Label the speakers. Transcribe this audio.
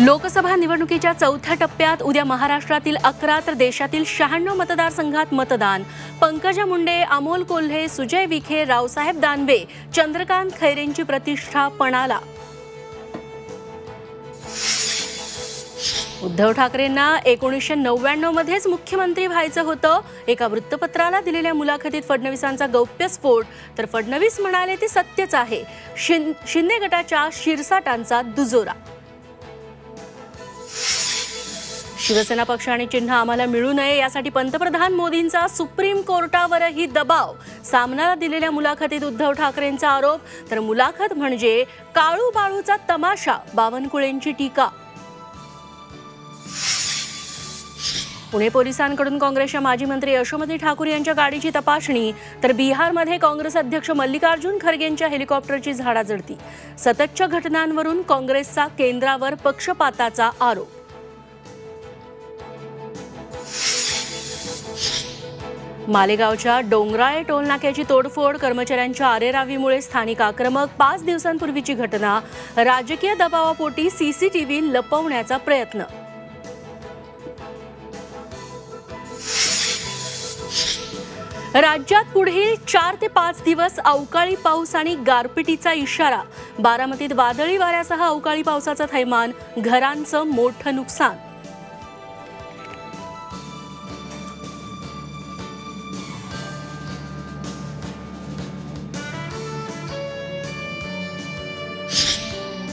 Speaker 1: लोकसभा निवडणुकीच्या चौथ्या टप्प्यात उद्या महाराष्ट्रातील 11 तर देशातील 96 मतदारसंघात मतदान। पंकजा मुंडे, अमोल कोल्हे, सुजय विखे, रावसाहेब दानवे, चंद्रकांत खैरेंची प्रतिष्ठा पणाला। उद्धव ठाकरेंना 1999 मध्येच मुख्यमंत्री व्हायचं होतं। एका वृत्तपत्राला दिलेल्या मुलाखतीत फडणवीसांचा गौप्यस्फोट, तर फडणवीस म्हणाले ते सत्यच आहे। शिंदे गटाच्या शिरसाटांचा दुजोरा। शिवसेना पक्ष आणि चिन्ह आम्हाला मिळू नये यासाठी पंतप्रधान मोदींचा सुप्रीम कोर्टावरही दबाव। सामनाला दिलेल्या मुलाखतीत उद्धव ठाकरेंचा आरोप, तर मुलाखत म्हणजे काळू बाळूचा तमाशा, बावनकुळेंची टीका। पुणे पोलिसांकडून काँग्रेसच्या माजी मंत्री यशोमती ठाकूर यांच्या गाडीची तपासणी, तर बिहारमध्ये काँग्रेस अध्यक्ष मल्लिकार्जुन खरगेंच्या हेलिकॉप्टरची झाडाझडती। सततच्या घटनांवरून काँग्रेसचा केंद्रावर पक्षपाताचा आरोप। मालेगावच्या डोंगराळे टोलनाक्याची तोडफोड, कर्मचाऱ्यांच्या आरेरावीमुळे स्थानिक आक्रमक। 5 दिवसांपूर्वीची घटना, राजकीय दबावापोटी सीसीटीव्ही लपवण्याचा प्रयत्न। राज्यात पुढील 4 ते 5 दिवस अवकाळी पाऊस आणि गारपिटीचा इशारा। बारामतीत वादळी वाऱ्यासह अवकाळी पावसाचा थैमान, घरांचं मोठं नुकसान।